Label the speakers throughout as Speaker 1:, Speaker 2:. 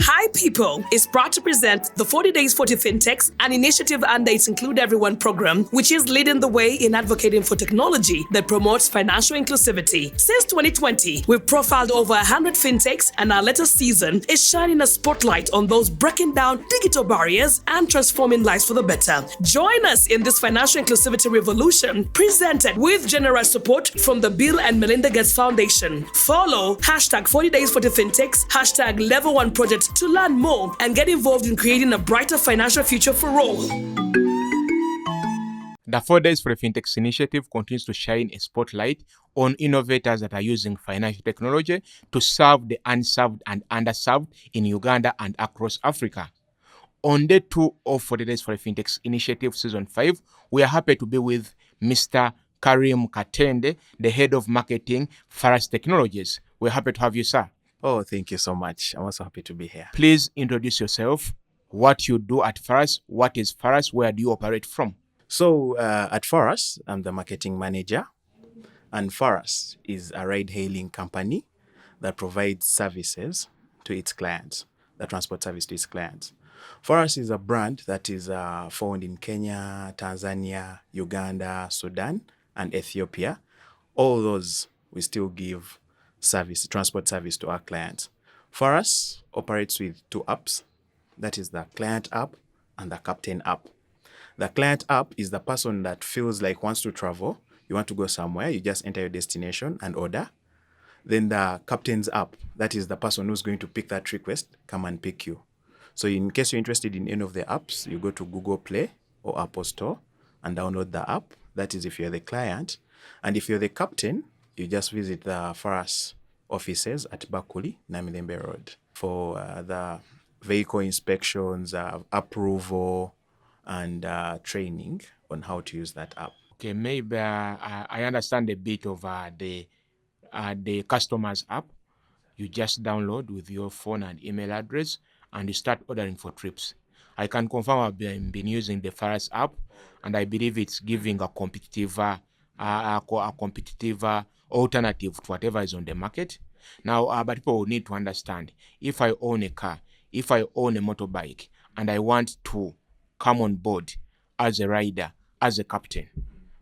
Speaker 1: Hi people is proud to present the 40 Days 40 Fintechs, an initiative under its Include Everyone program, which is leading the way in advocating for technology that promotes financial inclusivity. Since 2020, we've profiled over 100 fintechs, and our latest season is shining a spotlight on those breaking down digital barriers and transforming lives for the better. Join us in this financial inclusivity revolution, presented with generous support from the Bill and Melinda Gates Foundation. Follow hashtag 40 Days 40 Fintechs, hashtag Level 1 Project to learn more and get involved in creating a brighter financial future for all.
Speaker 2: The 4 Days for the Fintechs initiative continues to shine a spotlight on innovators that are using financial technology to serve the unserved and underserved in Uganda and across Africa. On day 2 of 40 Days for the Fintechs initiative season 5, we are happy to be with Mr. Karim Katende, the head of marketing, Faras Technologies. We're happy to have you, sir.
Speaker 3: Oh, thank you so much. I'm also happy to be here.
Speaker 2: Please introduce yourself, what you do at Faras, what is Faras, where do you operate from?
Speaker 3: So at Faras, I'm the marketing manager, and Faras is a ride-hailing company that provides services to its clients, the transport service to its clients. Faras is a brand that is found in Kenya, Tanzania, Uganda, Sudan, and Ethiopia. All those we still give service, transport service to our clients. Faras operates with 2 apps. That is the client app and the captain app. The client app is the person that feels like wants to travel. You want to go somewhere, you just enter your destination and order. Then the captain's app, that is the person who's going to pick that request, come and pick you. So in case you're interested in any of the apps, you go to Google Play or Apple Store and download the app. That is if you're the client. And if you're the captain, you just visit the Faras offices at Bakuli, Namilembe Road, for the vehicle inspections, approval, and training on how to use that app.
Speaker 2: Okay, maybe I understand a bit of the customer's app. You just download with your phone and email address, and you start ordering for trips. I can confirm I've been using the Faras app, and I believe it's giving a competitive alternative to whatever is on the market. Now, but people will need to understand, if I own a car, if I own a motorbike, and I want to come on board as a rider, as a captain,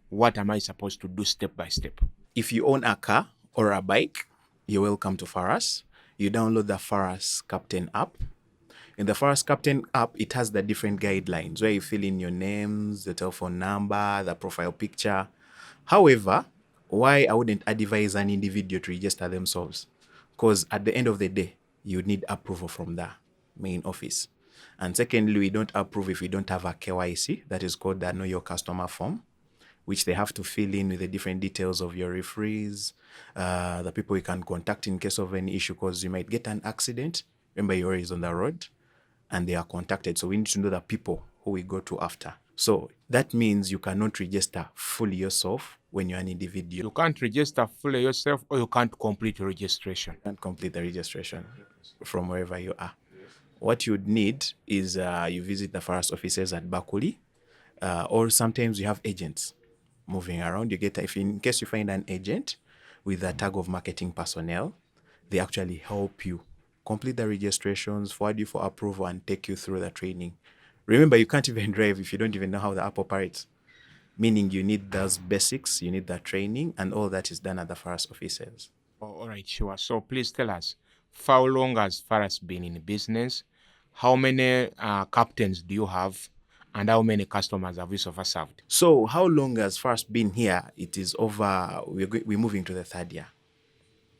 Speaker 2: what am I supposed to do step by step?
Speaker 3: If you own a car or a bike, you're welcome to Faras. You download the Faras Captain app. In the Faras Captain app, it has the different guidelines where you fill in your names, the telephone number, the profile picture. However, why I wouldn't advise an individual to register themselves? Because at the end of the day, you need approval from the main office. And secondly, we don't approve if we don't have a KYC, that is called the Know Your Customer form, which they have to fill in with the different details of your referees, the people you can contact in case of any issue, because you might get an accident. Remember, you're always on the road, and they are contacted. So we need to know the people who we go to after. So that means you cannot register fully yourself when you're an individual.
Speaker 2: You can't register fully yourself, or you can't complete your registration.
Speaker 3: You can't complete the registration from wherever you are. What you'd need is you visit the Faras offices at Bakuli, or sometimes you have agents moving around. You get, if in case you find an agent with a tag of marketing personnel, they actually help you complete the registrations, forward you for approval, and take you through the training. Remember, you can't even drive if you don't even know how the app operates. Meaning you need those basics, you need that training, and all that is done at the Faras offices.
Speaker 2: Oh, all right, sure. So please tell us, for how long has Faras been in business? How many captains do you have? And how many customers have you so far served?
Speaker 3: So how long has Faras been here? It is over, we're moving to the 3rd year.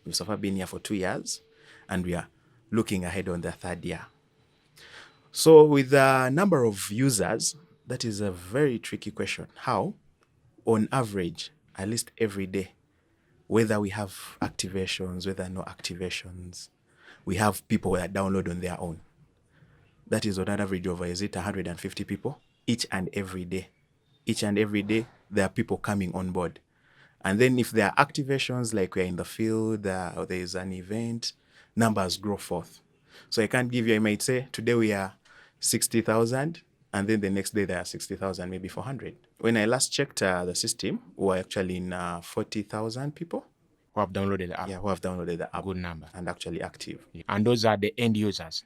Speaker 3: We've so far been here for 2 years, and we are looking ahead on the 3rd year. So with the number of users, that is a very tricky question. How? On average, at least every day, whether we have activations, whether no activations, we have people that download on their own. That is on an average of, 150 people each and every day. Each and every day, there are people coming on board. And then if there are activations, like we're in the field, or there is an event, numbers grow forth. So I can't give you, I might say, today we are 60,000, and then the next day there are 60,000, maybe 400. When I last checked the system, we were actually in 40,000 people.
Speaker 2: Who have downloaded the app?
Speaker 3: Yeah, who have downloaded the app.
Speaker 2: Good number.
Speaker 3: And actually active.
Speaker 2: And those are the end users.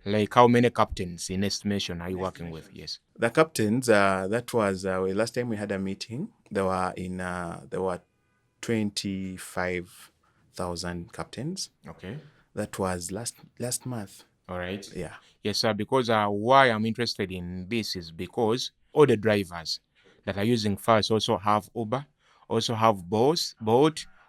Speaker 2: Like how many captains in estimation are you working with? Yes.
Speaker 3: The captains, that was last time we had a meeting. There were 25,000 captains.
Speaker 2: Okay.
Speaker 3: That was last month.
Speaker 2: All right.
Speaker 3: Yeah.
Speaker 2: Yes, sir. Because why I'm interested in this is because all the drivers that are using Faras also have Uber, also have Bolt,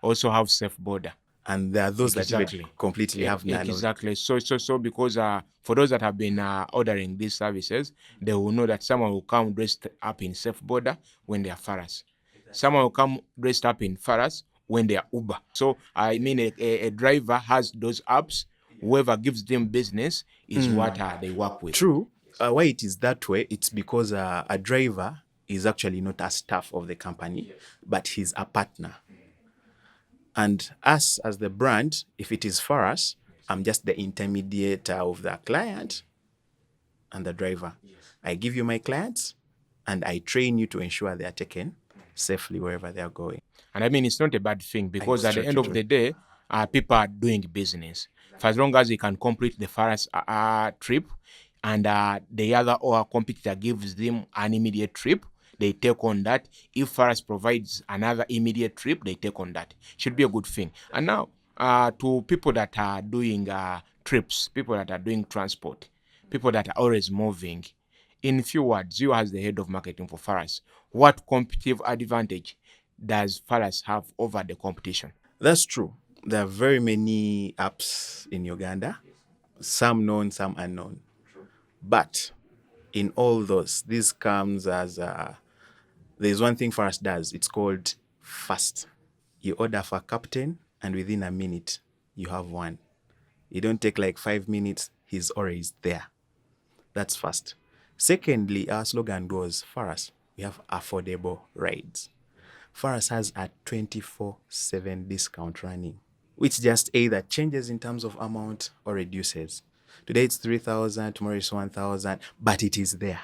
Speaker 2: also have Safe Border.
Speaker 3: And there are those that even
Speaker 2: Exactly.
Speaker 3: completely have none of.
Speaker 2: Exactly. So because for those that have been ordering these services, they will know that someone will come dressed up in Safe Border when they are Faras. Someone will come dressed up in Faras when they are Uber. So I mean, a driver has those apps. Whoever gives them business is what they work with.
Speaker 3: True. Why it is that way, it's because a driver is actually not a staff of the company, but he's a partner. And us as the brand, if it is for us, I'm just the intermediator of the client and the driver. I give you my clients and I train you to ensure they are taken safely wherever they are going.
Speaker 2: And I mean, it's not a bad thing because at the end
Speaker 3: True.
Speaker 2: of the day, people are doing business. For as long as you can complete the Faras trip and the other or competitor gives them an immediate trip, they take on that. If Faras provides another immediate trip, they take on that. Should be a good thing. And now, to people that are doing trips, people that are doing transport, people that are always moving, in few words, you as the head of marketing for Faras, what competitive advantage does Faras have over the competition?
Speaker 3: That's true. There are very many apps in Uganda, some known, some unknown. But in all those, this comes as there's one thing Faras does. It's called fast. You order for a captain, and within a minute, you have one. You don't take like 5 minutes, he's already there. That's fast. Secondly, our slogan goes, Faras, we have affordable rides. Faras has a 24/7 discount running, which just either changes in terms of amount or reduces. Today it's 3,000, tomorrow it's 1,000, but it is there.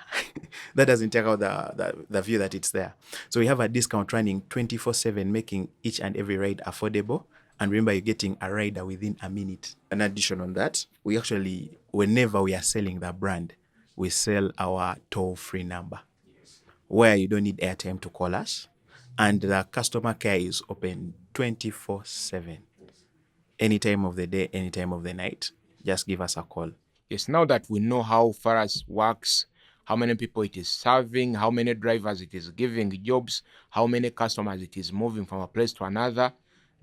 Speaker 3: That doesn't take out the view that it's there. So we have a discount running 24/7, making each and every ride affordable. And remember, you're getting a rider within a minute. In addition on that, we actually, whenever we are selling the brand, we sell our toll-free number, where you don't need airtime to call us. And the customer care is open 24/7. Any time of the day, any time of the night. Just give us a call.
Speaker 2: Yes, now that we know how Faras works, how many people it is serving, how many drivers it is giving jobs, how many customers it is moving from a place to another,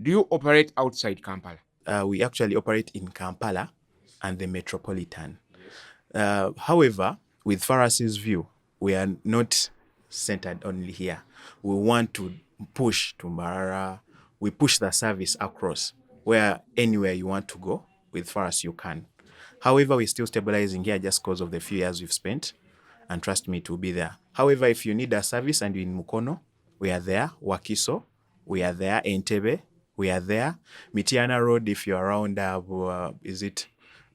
Speaker 2: do you operate outside Kampala?
Speaker 3: We actually operate in Kampala and the metropolitan. However, with Faras's view, we are not centered only here. We want to push to Mbarara. We push the service across, where anywhere you want to go with Faras you can. However, we're still stabilizing here just because of the few years we've spent, and trust me, it will be there. However, if you need a service and you're in Mukono, we are there. Wakiso, we are there. Entebbe, we are there. Mitiana Road, if you're around, is it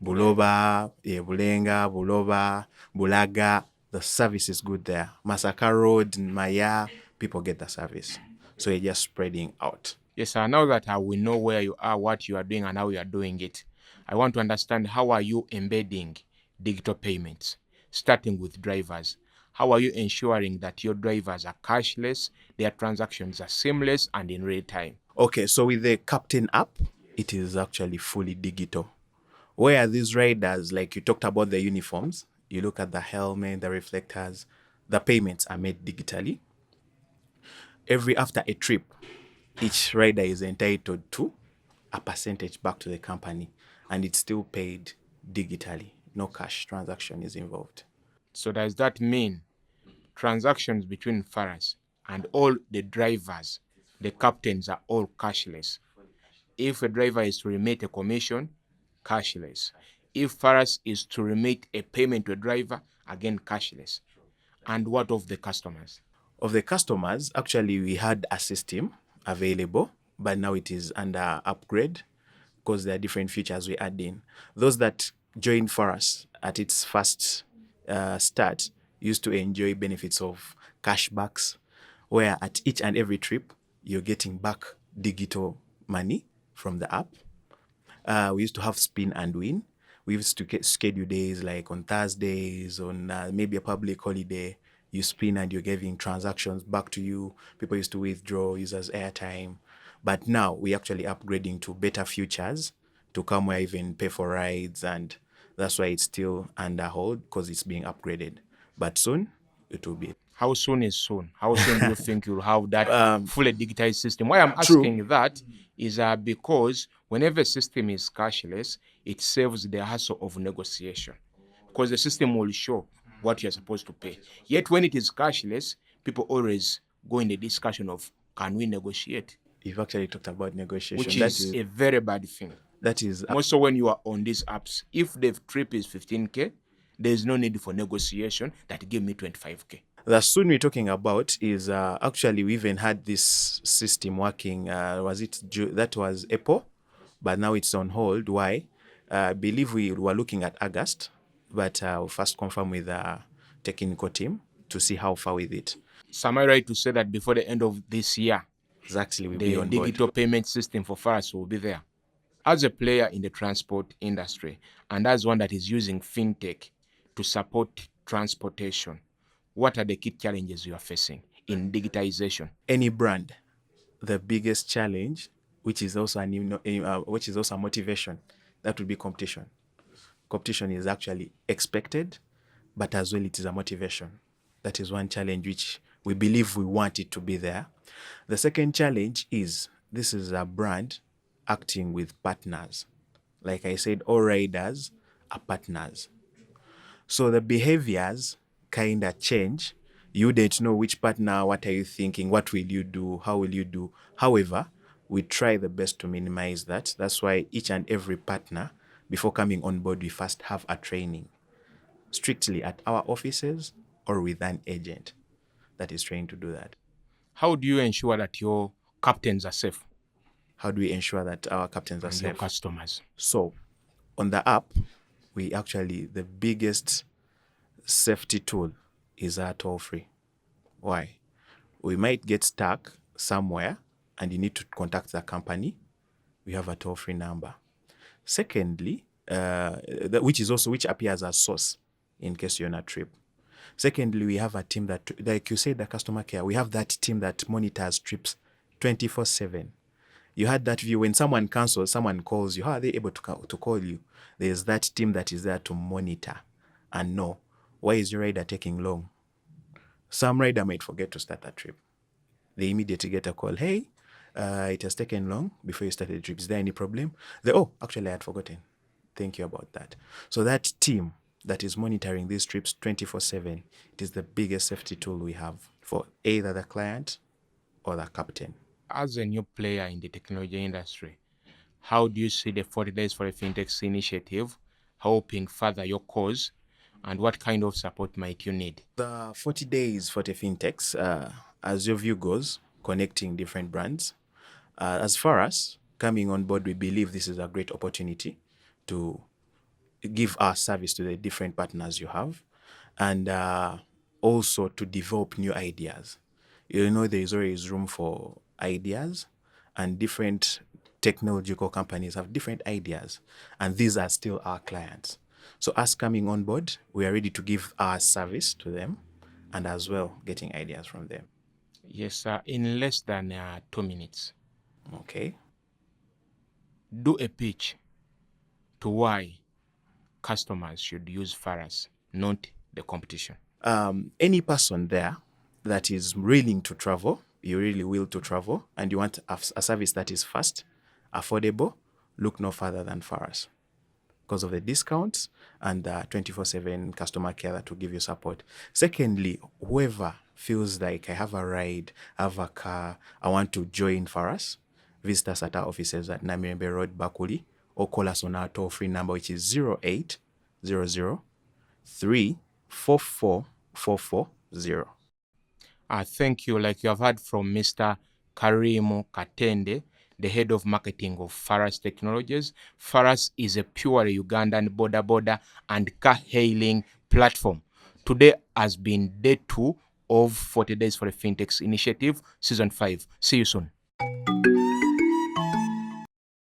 Speaker 3: Buloba, Bulenga, Buloba, Bulaga, the service is good there. Masaka Road, Maya, people get the service. So you're just spreading out.
Speaker 2: Yes, sir. Now that we know where you are, what you are doing, and how you are doing it, I want to understand how are you embedding digital payments, starting with drivers. How are you ensuring that your drivers are cashless, their transactions are seamless and in real time?
Speaker 3: Okay, so with the Captain app, it is actually fully digital. Where these riders, like you talked about the uniforms, you look at the helmet, the reflectors, the payments are made digitally. After a trip, each rider is entitled to a percentage back to the company, and it's still paid digitally. No cash transaction is involved.
Speaker 2: So does that mean transactions between Faras and all the drivers, the captains are all cashless? If a driver is to remit a commission, cashless. If Faras is to remit a payment to a driver, again cashless. And what of the customers?
Speaker 3: Of the customers, actually, we had a system available, but now it is under upgrade because there are different features we add in. Those that joined Faras at its first start used to enjoy benefits of cashbacks, where at each and every trip, you're getting back digital money from the app. We used to have spin and win. we used to schedule days like on Thursdays, on maybe a public holiday. You spin and you're giving transactions back to you. People used to withdraw, use as airtime. But now we're actually upgrading to better futures to come where even pay for rides, and that's why it's still under hold because it's being upgraded. But soon it will be.
Speaker 2: How soon is soon? How soon do you think you'll have that fully digitized system? Why I'm
Speaker 3: True.
Speaker 2: asking that is because whenever a system is cashless, it saves the hassle of negotiation because the system will show what you're supposed to pay. Yet when it is cashless, people always go in the discussion of, can we negotiate?
Speaker 3: You've actually talked about negotiation.
Speaker 2: Which is a very bad thing.
Speaker 3: That is
Speaker 2: also when you are on these apps. If the trip is 15K, there's no need for negotiation that give me 25K.
Speaker 3: The soon we're talking about is actually we even had this system working. That was April, but now it's on hold. Why? I believe we were looking at August, but we'll first confirm with the technical team to see how far with it.
Speaker 2: So am I right to say that before the end of this year,
Speaker 3: exactly, we'll
Speaker 2: the
Speaker 3: be on board.
Speaker 2: digital payment system for Faras will be there? As a player in the transport industry and as one that is using fintech to support transportation, what are the key challenges you are facing in digitization?
Speaker 3: Any brand, the biggest challenge, which is also a motivation, that would be competition. Competition is actually expected, but as well it is a motivation. That is one challenge which we believe we want it to be there. The second challenge is this is a brand acting with partners. Like I said, all riders are partners. So the behaviors kind of change. You don't know which partner, what are you thinking, what will you do, how will you do. However, we try the best to minimize that. That's why each and every partner, before coming on board, we first have a training, strictly at our offices or with an agent that is trained to do that.
Speaker 2: How do you ensure that your captains are safe?
Speaker 3: How do we ensure that our captains are safe?
Speaker 2: Your customers.
Speaker 3: So, on the app, the biggest safety tool is our toll-free. Why? We might get stuck somewhere and you need to contact the company. We have a toll-free number. Secondly, which appears as source in case you're on a trip. Secondly, we have a team that, like you said, the customer care, we have that team that monitors trips 24/7. You had that view when someone cancels, someone calls you. How are they able to call you? There's that team that is there to monitor and know, why is your rider taking long? Some rider might forget to start that trip. They immediately get a call. Hey, it has taken long before you started the trip. Is there any problem? Actually, I had forgotten. Thank you about that. So that team that is monitoring these trips 24/7, it is the biggest safety tool we have for either the client or the captain.
Speaker 2: As a new player in the technology industry, how do you see the 40 Days for the Fintechs initiative helping further your cause, and what kind of support might you need?
Speaker 3: The 40 Days for the Fintechs, as your view goes, connecting different brands. As far as coming on board, we believe this is a great opportunity to give our service to the different partners you have, and also to develop new ideas. You know, there is always room for ideas, and different technological companies have different ideas, and these are still our clients. So us coming on board, we are ready to give our service to them and as well getting ideas from them.
Speaker 2: Yes, sir. In less than 2 minutes.
Speaker 3: Okay.
Speaker 2: Do a pitch to why customers should use Faras, not the competition.
Speaker 3: Any person there that is willing to travel, you really will to travel, and you want a service that is fast, affordable, look no further than Faras because of the discounts and the 24/7 customer care that will give you support. Secondly, whoever feels like I have a ride, I have a car, I want to join Faras, visit us at our offices at Namirembe Road, Bakuli, or call us on our toll-free number, which is 0800 344 440.
Speaker 2: Thank you. Like you have heard from Mr. Karimu Katende, the head of marketing of Faras Technologies. Faras is a purely Ugandan border and car hailing platform. Today has been day 2 of 40 Days for the Fintechs initiative, season 5. See you soon.